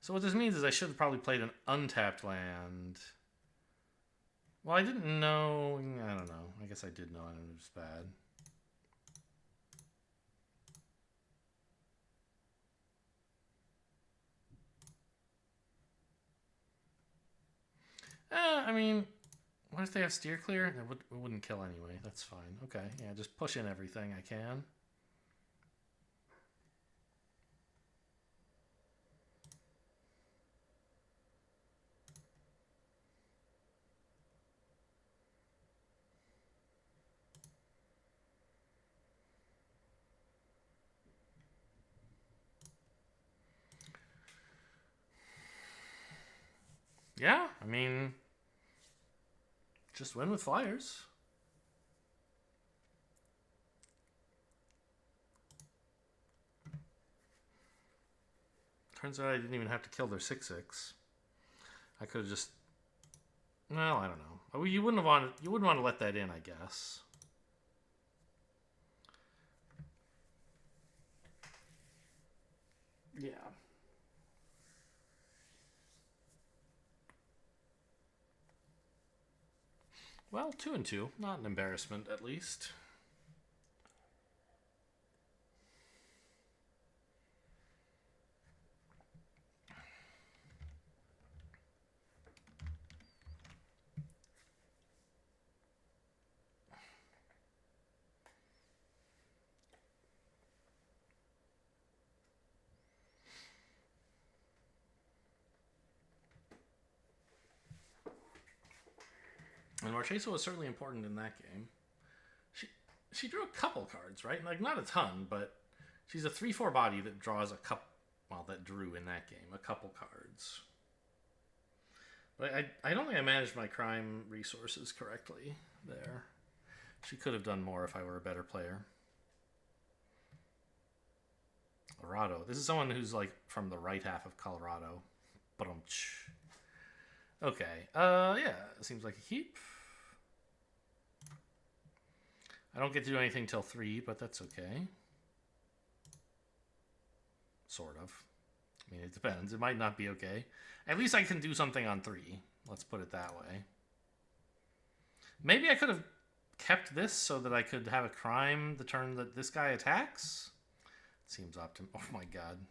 So what this means is I should have probably played an untapped land. Well, I didn't know. I don't know. I guess I did know and it was bad. I mean, what if they have steer clear? It wouldn't kill anyway. That's fine. Okay, yeah, just push in everything I can. Yeah, I mean, just win with flyers. Turns out I didn't even have to kill their 6/6. I could have just. Well, I don't know. Oh, you wouldn't want to let that in, I guess. Yeah. Well, 2-2, not an embarrassment at least. And Marchesa was certainly important in that game. She drew a couple cards, right? Like, not a ton, but she's a 3/4 body that draws a couple. Well, that drew in that game a couple cards. But I don't think I managed my crime resources correctly there. She could have done more if I were a better player. Colorado. This is someone who's like from the right half of Colorado. Okay. Yeah. Seems like a keep. I don't get to do anything till 3, but that's okay. Sort of. I mean, it depends. It might not be okay. At least I can do something on 3. Let's put it that way. Maybe I could have kept this so that I could have a crime the turn that this guy attacks. Seems oh my god.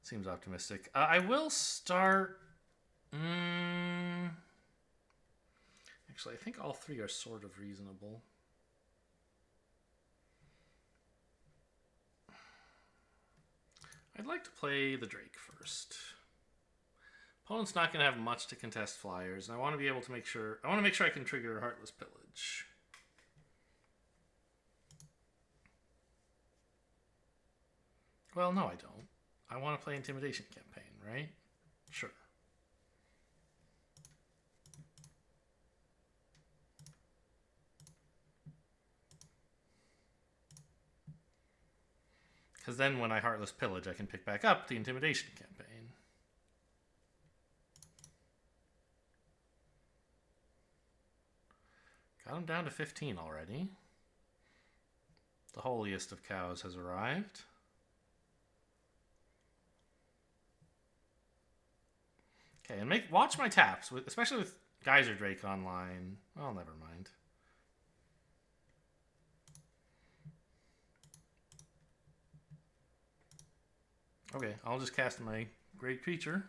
Seems optimistic. I will start. Actually, I think all 3 are sort of reasonable. I'd like to play the Drake first. Opponent's not going to have much to contest flyers, and I want to be able to make sure. I want to make sure I can trigger Heartless Pillage. Well, no, I don't. I want to play Intimidation Campaign, right? Sure. Because then when I Heartless Pillage, I can pick back up the Intimidation Campaign. Got him down to 15 already. The holiest of cows has arrived. Okay, and watch my taps, especially with Geyser Drake online. Well, never mind. Okay, I'll just cast my Great Creature.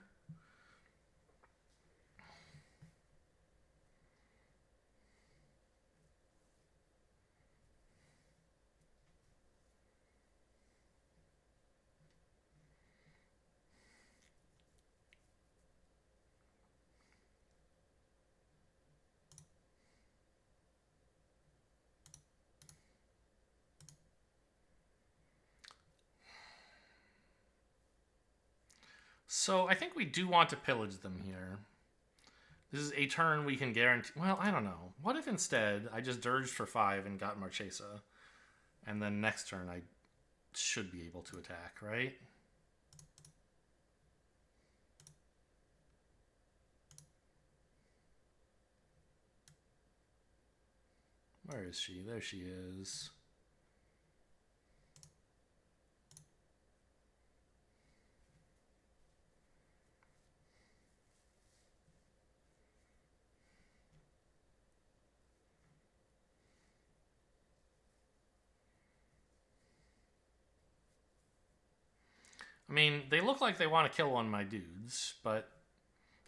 So I think we do want to pillage them here. This is a turn we can guarantee. Well, I don't know. What if instead I just dirged for 5 and got Marchesa, and then next turn I should be able to attack, right? Where is she? There she is. I mean, they look like they want to kill one of my dudes, but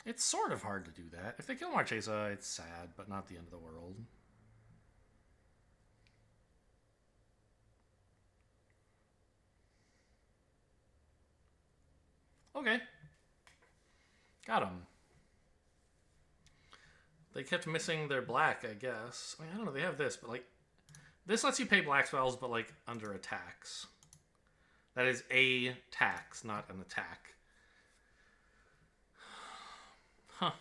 it's sort of hard to do that. If they kill Marchesa, it's sad, but not the end of the world. Okay. Got him. They kept missing their black, I guess. I mean, I don't know, they have this, but like... This lets you pay black spells, but like under attacks. That is a tax, not an attack. Huh.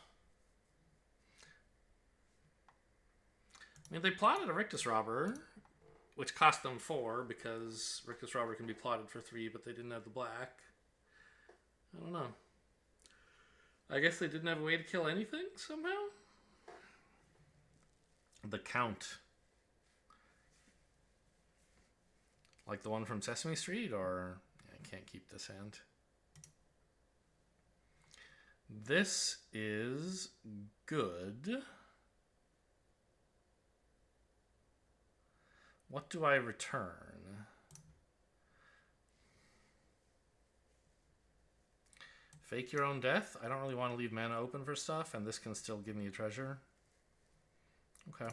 I mean, they plotted a Rictus Robber, which cost them 4, because Rictus Robber can be plotted for 3, but they didn't have the black. I don't know. I guess they didn't have a way to kill anything, somehow? The Count. Like the one from Sesame Street, or... I can't keep this hand. This is good. What do I return? Fake your own death? I don't really want to leave mana open for stuff, and this can still give me a treasure. Okay.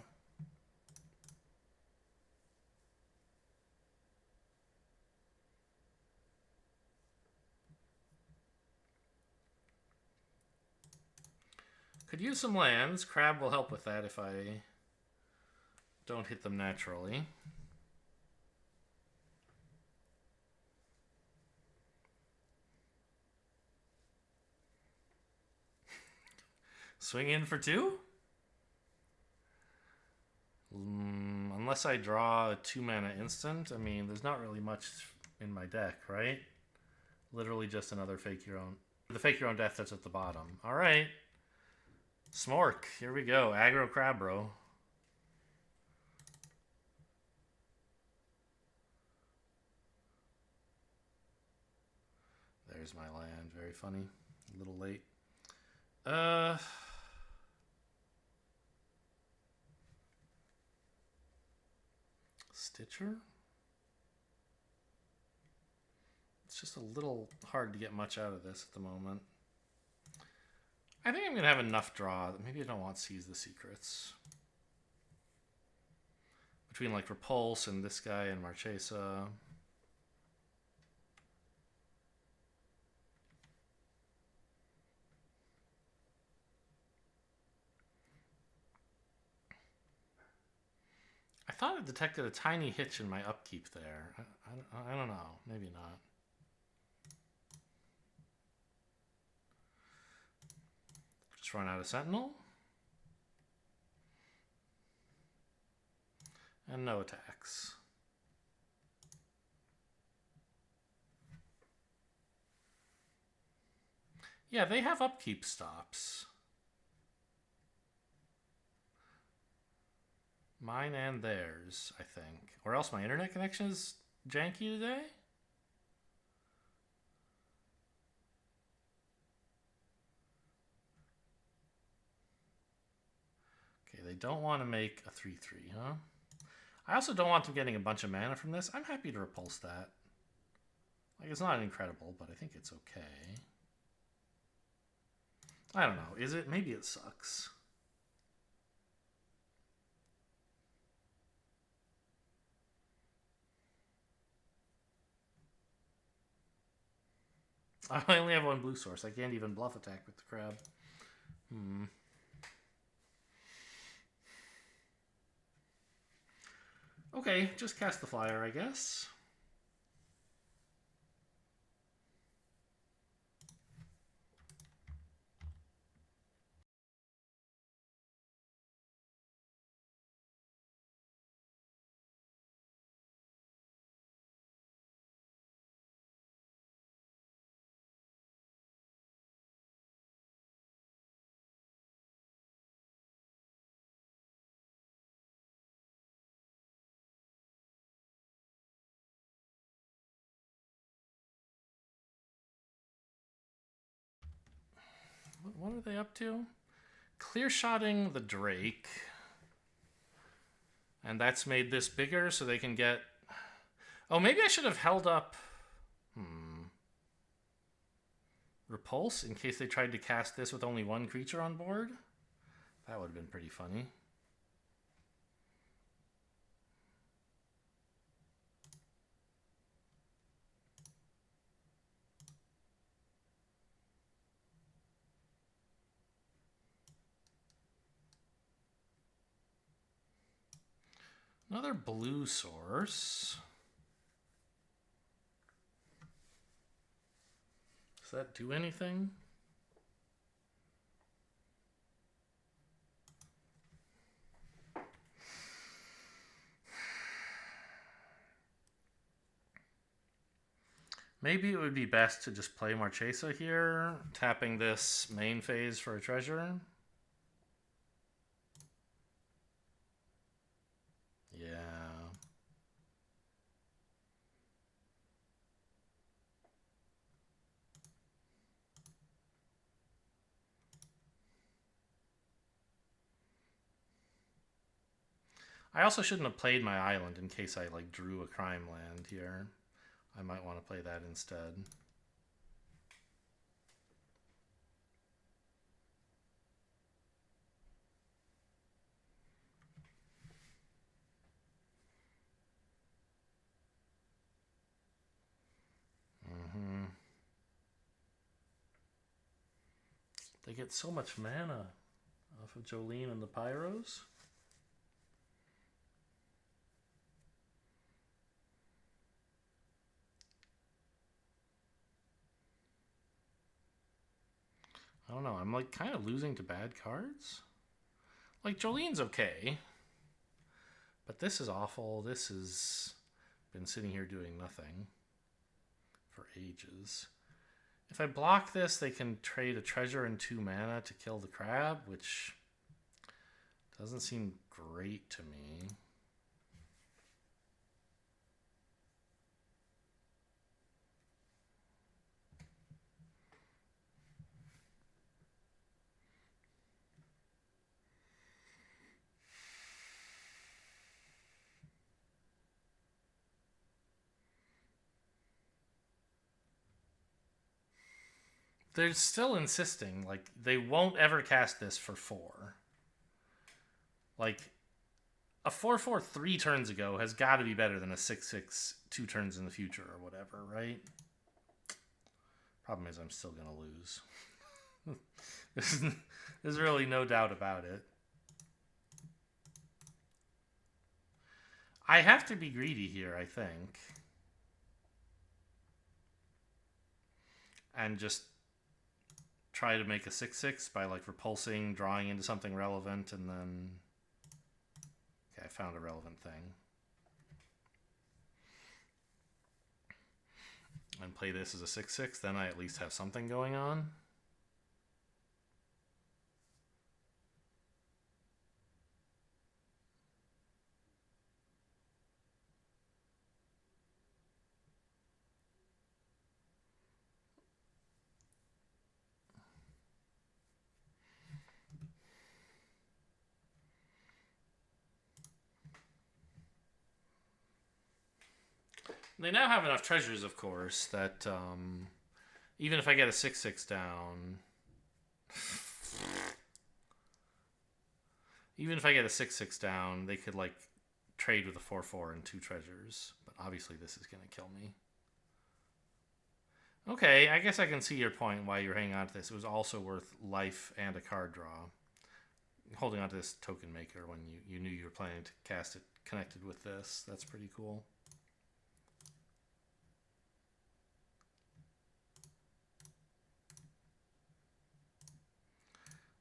Could use some lands. Crab will help with that if I don't hit them naturally. Swing in for 2? Unless I draw a 2-mana instant. I mean, there's not really much in my deck, right? Literally just another fake your own. The fake your own death that's at the bottom. All right. Smork. Here we go. Aggro crab, bro. There's my land. Very funny. A little late. Stitcher? It's just a little hard to get much out of this at the moment. I think I'm going to have enough draw that maybe I don't want Seize the Secrets. Between like Repulse and this guy and Marchesa. I thought I detected a tiny hitch in my upkeep there. I don't know. Maybe not. Just run out of Sentinel. And no attacks. Yeah, they have upkeep stops. Mine and theirs, I think. Or else my internet connection is janky today? Okay, they don't want to make a 3-3, huh? I also don't want them getting a bunch of mana from this. I'm happy to repulse that. Like, it's not incredible, but I think it's okay. I don't know. Is it? Maybe it sucks. I only have one blue source. I can't even bluff attack with the crab. Okay, just cast the flyer, I guess. What are they up to? Clear-shotting the Drake. And that's made this bigger so they can get... Oh, maybe I should have held up... Repulse in case they tried to cast this with only one creature on board. That would have been pretty funny. Another blue source. Does that do anything? Maybe it would be best to just play Marchesa here, tapping this main phase for a treasure. Yeah. I also shouldn't have played my island in case I like drew a crime land here. I might want to play that instead. They get so much mana off of Jolene and the Pyros. I don't know. I'm like kind of losing to bad cards. Like Jolene's okay. But this is awful. This has been sitting here doing nothing for ages. If I block this, they can trade a treasure and 2 mana to kill the crab, which doesn't seem great to me. They're still insisting, like, they won't ever cast this for 4. Like, a 4/4 3 turns ago has got to be better than a 6/6 2 turns in the future or whatever, right? Problem is, I'm still going to lose. There's really no doubt about it. I have to be greedy here, I think. And just try to make a 6/6 by like repulsing, drawing into something relevant, and then... Okay, I found a relevant thing. And play this as a 6/6, then I at least have something going on. They now have enough treasures, of course, that even if I get a 6/6 down... Even if I get a 6/6 down, they could, like, trade with a 4/4 and 2 treasures. But obviously this is going to kill me. Okay, I guess I can see your point why you're hanging on to this. It was also worth life and a card draw. Holding on to this token maker when you knew you were planning to cast it connected with this. That's pretty cool.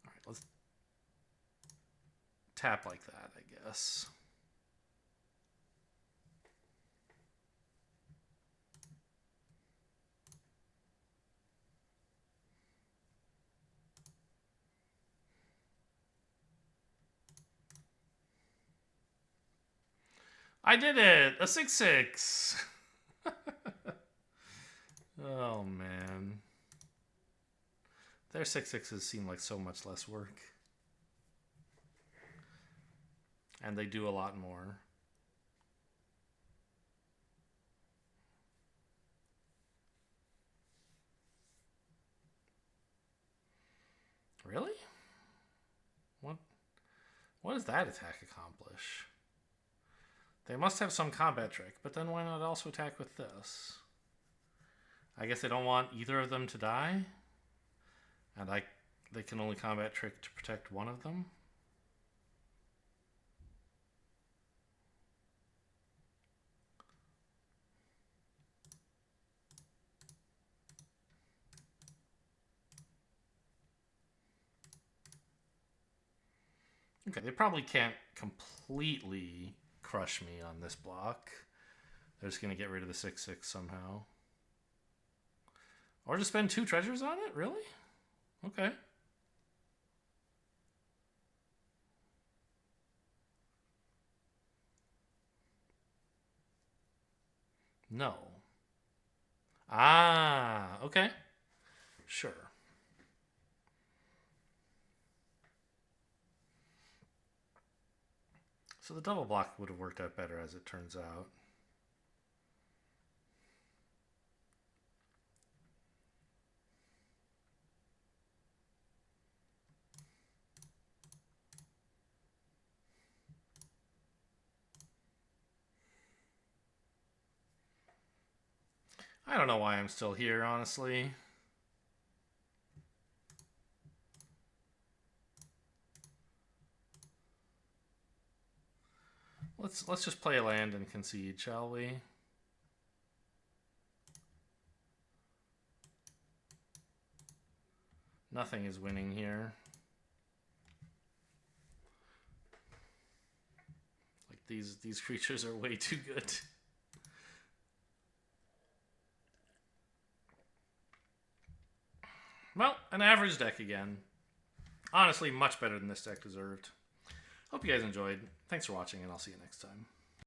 Alright, let's tap like that, I guess. I did it! A 6/6! Oh, man. Their 6/6s seem like so much less work. And they do a lot more. Really? What does that attack accomplish? They must have some combat trick, but then why not also attack with this? I guess they don't want either of them to die? And they can only combat trick to protect one of them? Okay, they probably can't completely crush me on this block. They're just going to get rid of the 6/6 somehow. Or just spend 2 treasures on it? Really? Okay. No. Ah, okay. Sure. So the double block would have worked out better as it turns out. I don't know why I'm still here, honestly. Let's just play a land and concede, shall we? Nothing is winning here. Like these creatures are way too good. Well, an average deck again. Honestly, much better than this deck deserved. Hope you guys enjoyed. Thanks for watching, and I'll see you next time.